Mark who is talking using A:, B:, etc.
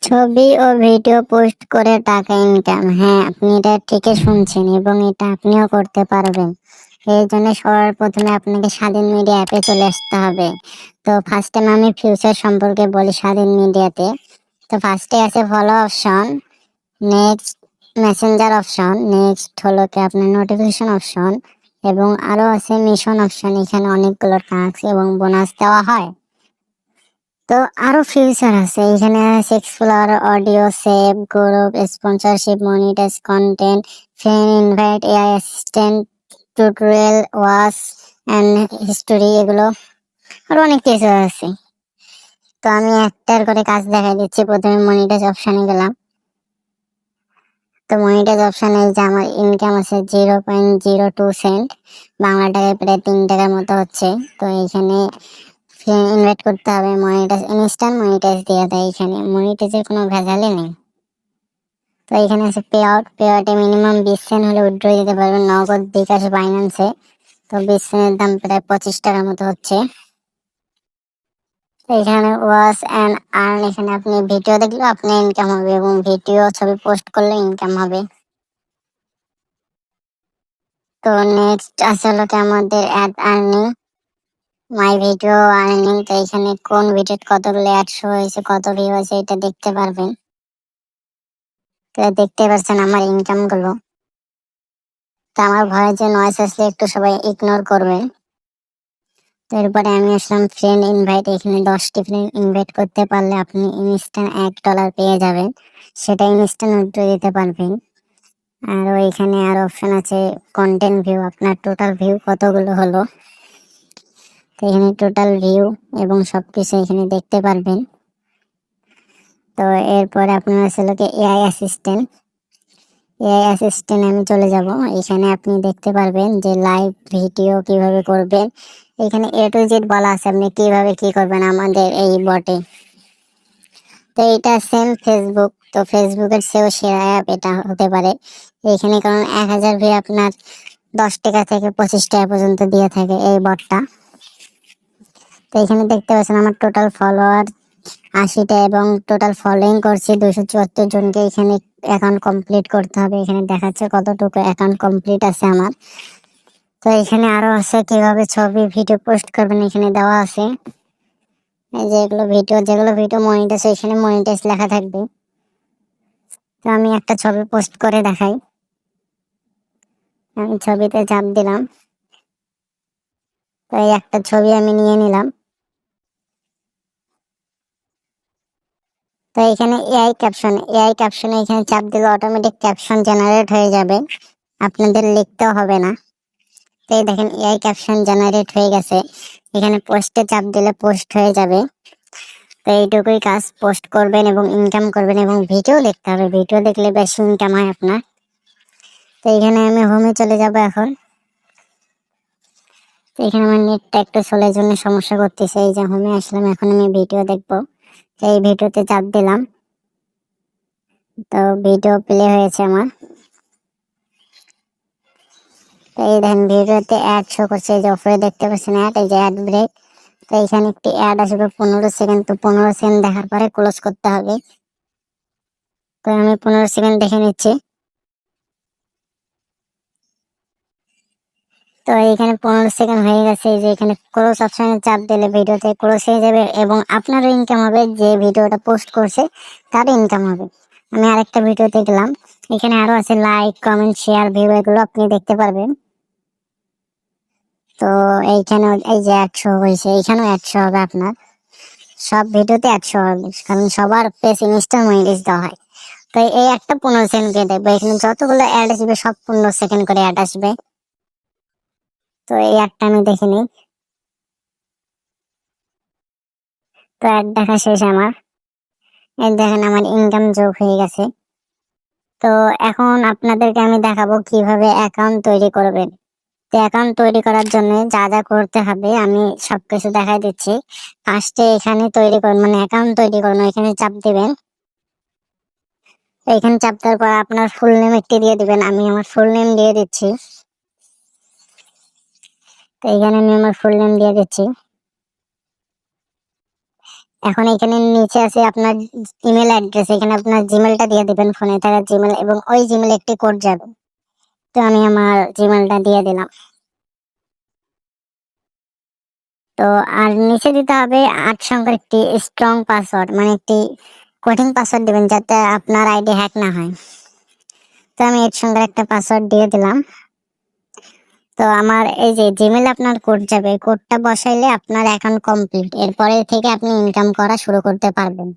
A: ছবি ও video post করে টাকা ইনকাম, হ্যাঁ আপনি এটা ঠিকই শুনছেন এবং এটা আপনিও করতে পারবেন। এই জন্য সবার প্রথমে আপনাকে স্বাধীন মিডিয়া অ্যাপে চলে আসতে হবে। তো ফার্স্ট টাইম আমি ফিউচার সম্পর্কে বলি স্বাধীন মিডিয়াতে। তো ফার্স্টে আছে follow option, next Messenger option, next হলো কি আপনার নোটিফিকেশন অপশন এবং আরো আছে মিশন অপশন। এখানে অনেকগুলো টাস্ক এবং বোনাস দেওয়া হয়। তো আরো ফিউচার আছে, এখানে আছে explore, audio save, group sponsorship, monetize content, friend invite, AI assistant, tutorial, watch and history, এগুলো আরো অনেক কিছু আছে। তো আমি একটার করে কাজ দেখাই দিচ্ছি। প্রথমে মনিটাইজ অপশনে গেলাম। তো মনিটাইজ অপশনে যে আমার ইনকাম আছে 0.02 সেন্ট, বাংলা টাকায় প্রায় 3 টাকার মতো হচ্ছে। তো এইখানে ইনভাইট করতে হবে, মনিটাইজ ইনস্ট্যান্ট মনিটাইজ দিয়ে দেয়। এখানে মনিটাইজের কোনো ভেজালই নেই। তো এখানে আছে পে আউট, পে আউটে মিনিমাম 20 সেন্ট হলে উইথড্র দিতে পারবেন নগদ, বিকাশ, বাইন্যান্সে। তো 20 সেন্টের দাম প্রায় 25 টাকার মতো হচ্ছে। তো এখানে ওয়াচ অ্যান্ড আর্ন, এখানে আপনি ভিডিও দেখলে আপনি ইনকাম হবে এবং ভিডিও ছবি পোস্ট করলে ইনকাম হবে। তো নেক্সট আছে হলো কি আমাদের ad earning, my video earning. তো এখানে কোন ভিডিও কতগুলো অ্যাড শো হয়েছে, কত ভিউ হয়েছে এটা দেখতে পারবেন। তো দেখতে পাচ্ছেন আমার ইনকাম গুলো। তো আমার ভয়ে যে নয়েজ আসলে একটু সবাই ইগনোর করবেন। তো এরপরে আমি আসলাম ফ্রেন্ড ইনভাইট, এখানে 10টি ফ্রেন্ড ইনভাইট করতে পারলে আপনি ইনস্ট্যান্ট $1 পেয়ে যাবেন, সেটা ইনস্ট্যান্ট উইথড্র দিতে পারবেন। আর এখানে আর অপশন আছে কন্টেন্ট ভিউ, আপনার টোটাল ভিউ কতগুলো হলো। তো এখানে টোটাল ভিউ এবং সবকিছু এখানে দেখতে পারবেন। তো এরপরে আপনার আসলে এআই অ্যাসিস্ট্যান্ট, এআই অ্যাসিস্ট্যান্ট আমি চলে যাব। এখানে আপনি দেখতে পারবেন যে লাইভ ভিডিও কিভাবে করবেন। এখানে A to Z বলা আছে আপনি কিভাবে কি করবেন আমাদের এই বটে। তো এটা সেম ফেসবুক, তো ফেসবুকের চেয়েও সেরা অ্যাপ এটা হতে পারে এখানে, কারণ 1000 ভিউ আপনার 10 টাকা থেকে 25 টাকা পর্যন্ত দিয়ে থাকে এই বটটা। তো এখানে দেখতে পাচ্ছেন আমার টোটাল ফলোয়ার 80টা এবং টোটাল ফলোইং করছি 274 জনকে। এখানে অ্যাকাউন্ট কমপ্লিট করতে হবে, এখানে দেখাচ্ছে কতটুকু অ্যাকাউন্ট কমপ্লিট আছে আমার। তো এখানে আরো আছে কিভাবে ছবি ভিডিও পোস্ট করবেন, এখানে দেওয়া আছে। এই যে এগুলো ভিডিও, যেগুলো ভিডিও মনিটাইজ, এখানে মনিটাইজ লেখা থাকবে। তো আমি একটা ছবি পোস্ট করে দেখাই। আমি ছবিতে চাপ দিলাম, তো এই একটা ছবি আমি নিয়ে নিলাম। তো এখানে এআই ক্যাপশন, এআই ক্যাপশনে এখানে চাপ দিলে অটোমেটিক ক্যাপশন জেনারেট হয়ে যাবে, আপনাদের লিখতেও হবে না। তো এই দেখেন এআই ক্যাপশন জেনারেট হয়ে গেছে। এখানে পোস্টে চাপ দিলে পোস্ট হয়ে যাবে। তো এইটুকুই কাজ, পোস্ট করবেন এবং ইনকাম করবেন এবং ভিডিও দেখতে হবে, ভিডিও দেখলে বেশি ইনকাম হয় আপনার। তো এখানে আমি হোমে চলে যাব এখন। তো এখানে আমার নেটটা একটু চলার জন্য সমস্যা করতেছে। এই যে হোমে আসলাম, এখন আমি ভিডিও দেখবো। তো এই ভিডিওতে চাপ দিলাম, তো ভিডিও প্লে হয়েছে আমার। তো এই দেখেন ভিডিওতে অ্যাড শো করছে, এই যে উপরে দেখতে পাচ্ছেন অ্যাড, এই যে অ্যাড ব্রেক। তো এখানে একটি অ্যাড আসবে 15 সেকেন্ড, তো 15 সেকেন্ড দেখার পরে ক্লোজ করতে হবে। তো আমি 15 সেকেন্ড দেখে নিচ্ছি। তো এখানে 15 সেকেন্ড হয়ে গেছে। এই যে এখানে ক্লোজ অপশনে চাপ দিলে ভিডিওতে ক্লোজ হয়ে যাবে এবং আপনারও ইনকাম হবে, যে ভিডিওটা পোস্ট করছে তারও ইনকাম হবে। আমি আরেকটা ভিডিওতে গেলাম, এখানে আরো আছে লাইক, কমেন্ট, শেয়ার, ভিউ, এগুলো আপনি দেখতে পারবেন। তো এইখানে এই যে 100 হয়েছে, এইখানেও 100 হবে আপনার, সব ভিডিওতে 100 হবে, কারণ সবার পেজ ইনস্টা মনিটাইজ দেওয়া হয়। তো এই একটা 15 সেকেন্ড দিয়ে দেখবো, এখানে যতগুলো অ্যাড আসবে সব 15 সেকেন্ড করে অ্যাড আসবে। তো এই একটা আমি দেখে নিই। তো অ্যাড দেখা শেষ আমার। এই দেখেন আমার ইনকাম যোগ হয়ে গেছে। তো এখন আপনাদেরকে আমি দেখাবো কিভাবে অ্যাকাউন্ট তৈরি করবেন। তো অ্যাকাউন্ট তৈরি করার জন্য যা যা করতে হবে আমি সবকিছু দেখাই দিচ্ছি। ফার্স্টে এখানে তৈরি করুন, মানে অ্যাকাউন্ট তৈরি করুন, এখানে চাপ দিবেন। এখানে চাপ দেওয়ার পর আপনার ফুল নেম একটি দিয়ে দিবেন, আমি আমার ফুল নেম দিয়ে দিচ্ছি। তো এখানে আমি আমার ফুল নেম দিয়ে দিচ্ছি। এখন এখানে নিচে আছে আপনার ইমেল অ্যাড্রেস, এখানে আপনার জিমেলটা দিয়ে দিবেন, ফোনে থাকা জিমেল, এবং ওই জিমেলে একটি কোড যাবে। তো আমি আমার জিমেলটা দিয়ে দিলাম। তো আর নিচে দিতে হবে 8 সংখ্যার একটি স্ট্রং পাসওয়ার্ড, মানে একটি কঠিন পাসওয়ার্ড দিবেন যাতে আপনার আইডি হ্যাক না হয়। তো আমি 8 সংখ্যার একটা পাসওয়ার্ড দিয়ে দিলাম। তো আমার এই যে জিমেলে আপনার কোড যাবে, কোডটা বসাইলে আপনার অ্যাকাউন্ট কমপ্লিট, এরপরে থেকে আপনি ইনকাম করা শুরু করতে পারবেন।